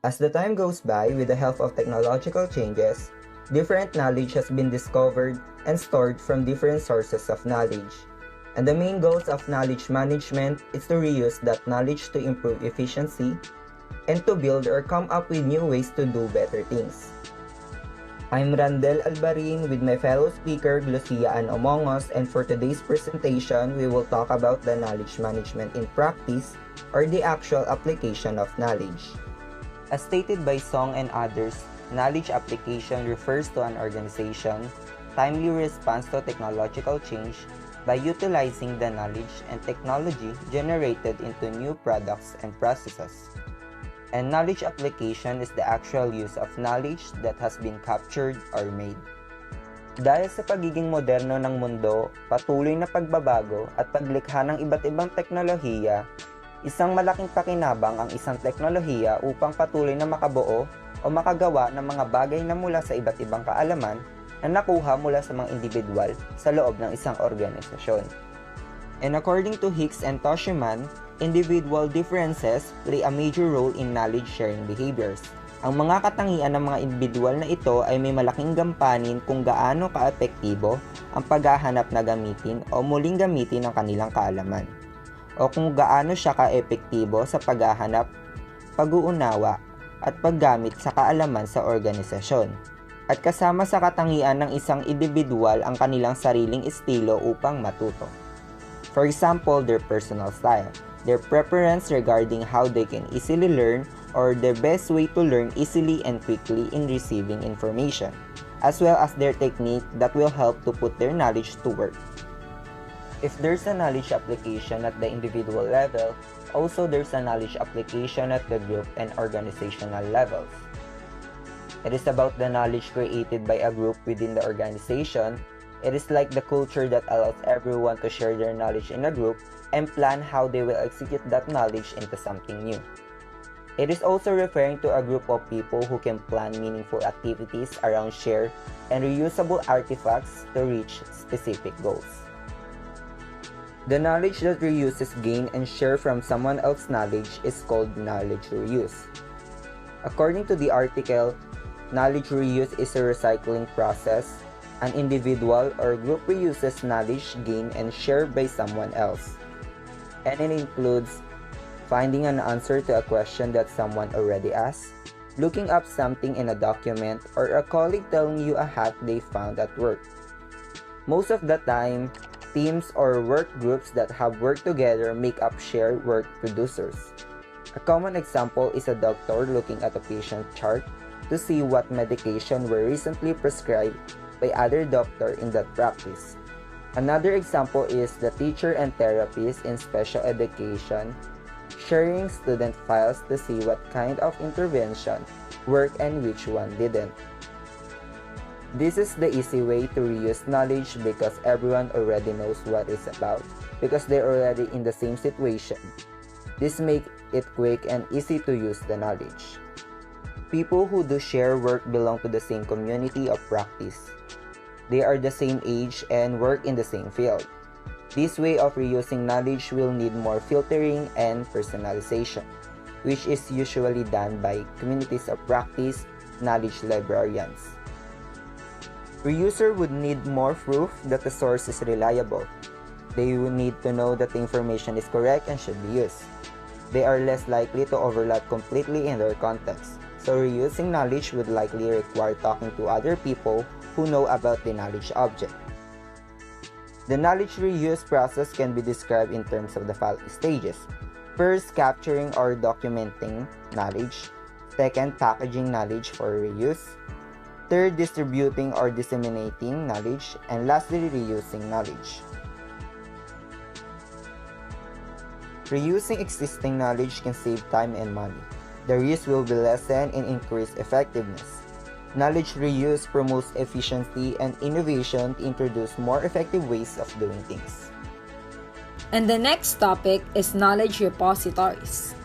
As the time goes by with the help of technological changes, different knowledge has been discovered and stored from different sources of knowledge. And the main goals of knowledge management is to reuse that knowledge to improve efficiency and to build or come up with new ways to do better things. I'm Randelle Albarin with my fellow speaker Gloceia and Omongos, and for today's presentation, we will talk about the knowledge management in practice or the actual application of knowledge. As stated by Song and others, knowledge application refers to an organization timely response to technological change by utilizing the knowledge and technology generated into new products and processes. And knowledge application is the actual use of knowledge that has been captured or made. Dahil sa pagiging moderno ng mundo, patuloy na pagbabago at paglikha ng iba't ibang teknolohiya, isang malaking pakinabang ang isang teknolohiya upang patuloy na makabuo o makagawa ng mga bagay na mula sa iba't ibang kaalaman na nakuha mula sa mga individual sa loob ng isang organisasyon. And according to Hicks and Toshiman, individual differences play a major role in knowledge-sharing behaviors. Ang mga katangian ng mga individual na ito ay may malaking gampanin kung gaano ka-epektibo ang paghahanap na gamitin o muling gamitin ang kanilang kaalaman, o kung gaano siya ka-epektibo sa paghahanap, pag-uunawa, at paggamit sa kaalaman sa organisasyon. At kasama sa katangian ng isang individual ang kanilang sariling estilo upang matuto. For example, their personal style, their preference regarding how they can easily learn, or their best way to learn easily and quickly in receiving information, as well as their technique that will help to put their knowledge to work. If there's a knowledge application at the individual level, also there's a knowledge application at the group and organizational levels. It is about the knowledge created by a group within the organization. It is like the culture that allows everyone to share their knowledge in a group and plan how they will execute that knowledge into something new. It is also referring to a group of people who can plan meaningful activities around shared and reusable artifacts to reach specific goals. The knowledge that reuse is gained and shared from someone else's knowledge is called knowledge reuse. According to the article, knowledge reuse is a recycling process. An individual or group reuses knowledge gained and shared by someone else. And it includes finding an answer to a question that someone already asked, looking up something in a document, or a colleague telling you a hack they found at work. Most of the time, teams or work groups that have worked together make up shared work producers. A common example is a doctor looking at a patient chart to see what medication were recently prescribed by other doctor in that practice. Another example is the teacher and therapist in special education sharing student files to see what kind of intervention worked and which one didn't. This is the easy way to reuse knowledge because everyone already knows what it's about because they're already in the same situation. This makes it quick and easy to use the knowledge. People who do share work belong to the same community of practice. They are the same age and work in the same field. This way of reusing knowledge will need more filtering and personalization, which is usually done by communities of practice, knowledge librarians. Reuser would need more proof that the source is reliable. They will need to know that the information is correct and should be used. They are less likely to overlap completely in their context, so reusing knowledge would likely require talking to other people who know about the knowledge object. The knowledge reuse process can be described in terms of the following stages. First, capturing or documenting knowledge. Second, packaging knowledge for reuse. Third, distributing or disseminating knowledge. And lastly, reusing knowledge. Reusing existing knowledge can save time and money. The reuse will be lessened and increase effectiveness. Knowledge reuse promotes efficiency and innovation to introduce more effective ways of doing things. And the next topic is knowledge repositories.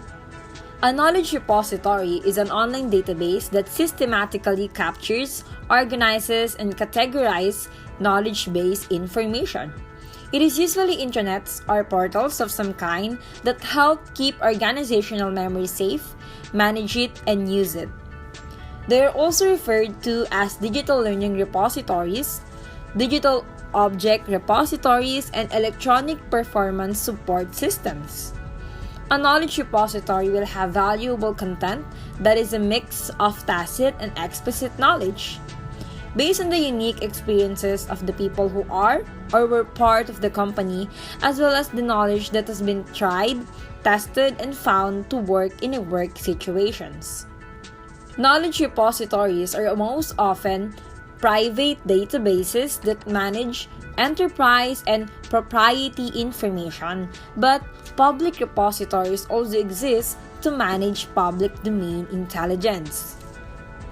A knowledge repository is an online database that systematically captures, organizes, and categorizes knowledge-based information. It is usually intranets or portals of some kind that help keep organizational memory safe, manage it, and use it. They are also referred to as digital learning repositories, digital object repositories, and electronic performance support systems. A knowledge repository will have valuable content that is a mix of tacit and explicit knowledge, based on the unique experiences of the people who are or were part of the company, as well as the knowledge that has been tried, tested, and found to work in work situations. Knowledge repositories are most often private databases that manage enterprise and proprietary information, but public repositories also exist to manage public domain intelligence.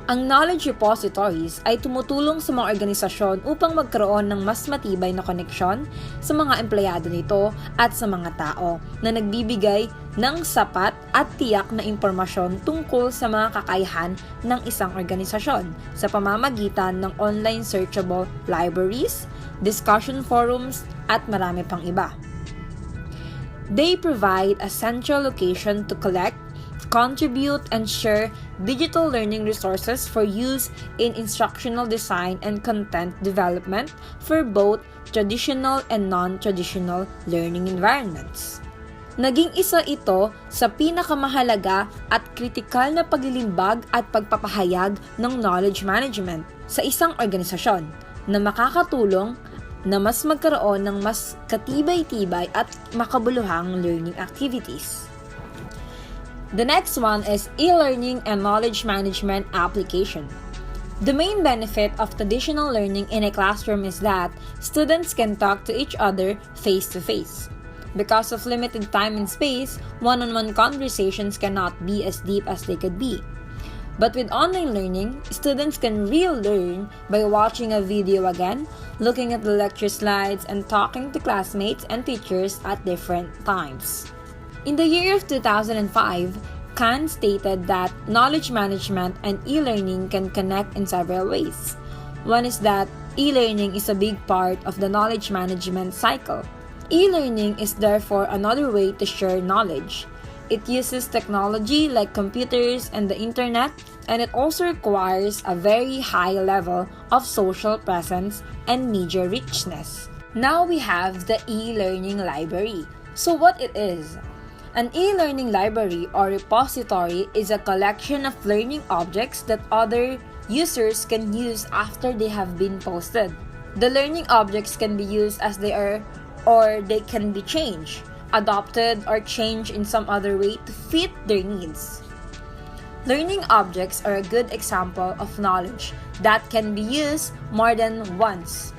Ang knowledge repositories ay tumutulong sa mga organisasyon upang magkaroon ng mas matibay na koneksyon sa mga empleyado nito at sa mga tao na nagbibigay ng sapat at tiyak na impormasyon tungkol sa mga kakayahan ng isang organisasyon sa pamamagitan ng online searchable libraries, discussion forums, at marami pang iba. They provide a central location to collect, contribute, and share digital learning resources for use in instructional design and content development for both traditional and non-traditional learning environments. Naging isa ito sa pinakamahalaga at kritikal na paglilimbag at pagpapahayag ng knowledge management sa isang organisasyon na makakatulong na mas magkaroon ng mas katibay-tibay at makabuluhang learning activities. The next one is e-learning and knowledge management application. The main benefit of traditional learning in a classroom is that students can talk to each other face-to-face. Because of limited time and space, one-on-one conversations cannot be as deep as they could be. But with online learning, students can really learn by watching a video again, looking at the lecture slides, and talking to classmates and teachers at different times. In the year of 2005, Khan stated that knowledge management and e-learning can connect in several ways. One is that e-learning is a big part of the knowledge management cycle. E-learning is therefore another way to share knowledge. It uses technology like computers and the internet, and it also requires a very high level of social presence and media richness. Now we have the e-learning library. So what it is? An e-learning library or repository is a collection of learning objects that other users can use after they have been posted. The learning objects can be used as they are, or they can be changed, adopted, or changed in some other way to fit their needs. Learning objects are a good example of knowledge that can be used more than once.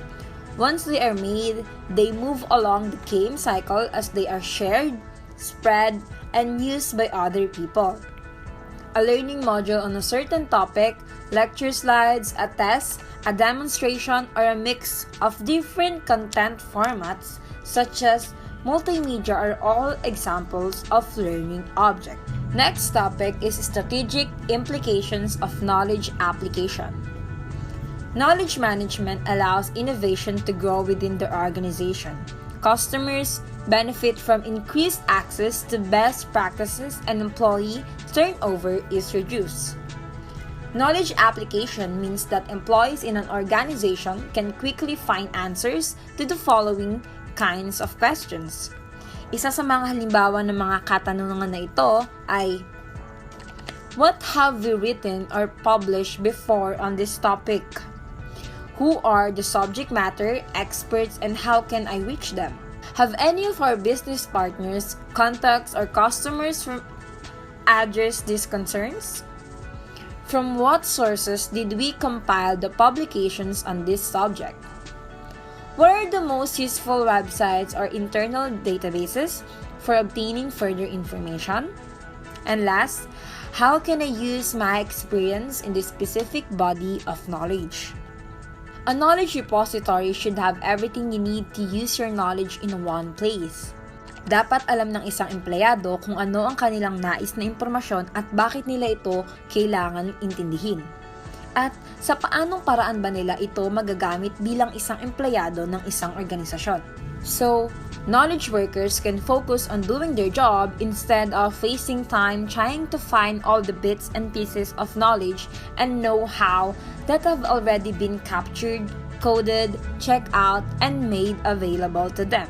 Once they are made, they move along the game cycle as they are shared, spread, and used by other people. A learning module on a certain topic, lecture slides, a test, a demonstration, or a mix of different content formats such as multimedia are all examples of learning object. Next topic is strategic implications of knowledge application. Knowledge management allows innovation to grow within the organization. Customers benefit from increased access to best practices and employee turnover is reduced. Knowledge application means that employees in an organization can quickly find answers to the following kinds of questions. Isa sa mga halimbawa ng mga katanungan na ito ay, what have we written or published before on this topic? Who are the subject matter experts and how can I reach them? Have any of our business partners, contacts, or customers addressed these concerns? From what sources did we compile the publications on this subject? What are the most useful websites or internal databases for obtaining further information? And last, how can I use my experience in this specific body of knowledge? A knowledge repository should have everything you need to use your knowledge in one place. Dapat alam ng isang empleyado kung ano ang kanilang nais na impormasyon at bakit nila ito kailangan intindihin. At sa paanong paraan ba nila ito magagamit bilang isang empleyado ng isang organisasyon. So, Knowledge workers can focus on doing their job instead of wasting time trying to find all the bits and pieces of knowledge and know-how that have already been captured, coded, checked out, and made available to them.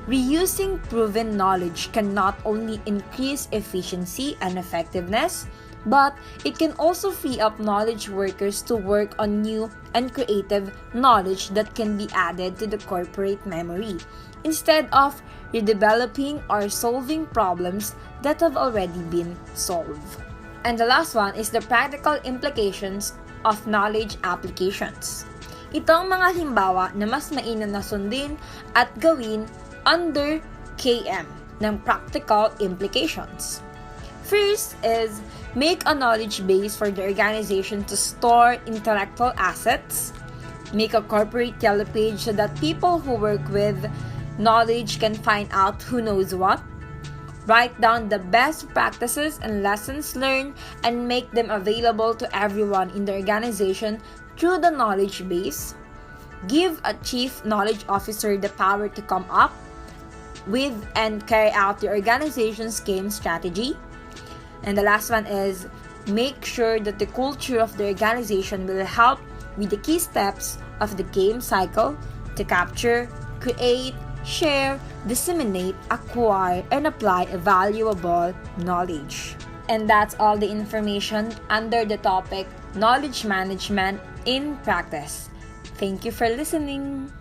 Reusing proven knowledge can not only increase efficiency and effectiveness, but it can also free up knowledge workers to work on new and creative knowledge that can be added to the corporate memory, instead of redeveloping or solving problems that have already been solved. And the last one is the practical implications of knowledge applications. Ito ang mga halimbawa na mas mainam na sundin at gawin under KM ng practical implications. First is make a knowledge base for the organization to store intellectual assets. Make a corporate yellow page so that people who work with knowledge can find out who knows what. Write down the best practices and lessons learned and make them available to everyone in the organization through the knowledge base. Give a chief knowledge officer the power to come up with and carry out the organization's game strategy. And the last one is make sure that the culture of the organization will help with the key steps of the game cycle to capture, create, share, disseminate, acquire, and apply a valuable knowledge. And that's all the information under the topic Knowledge Management in Practice. Thank you for listening.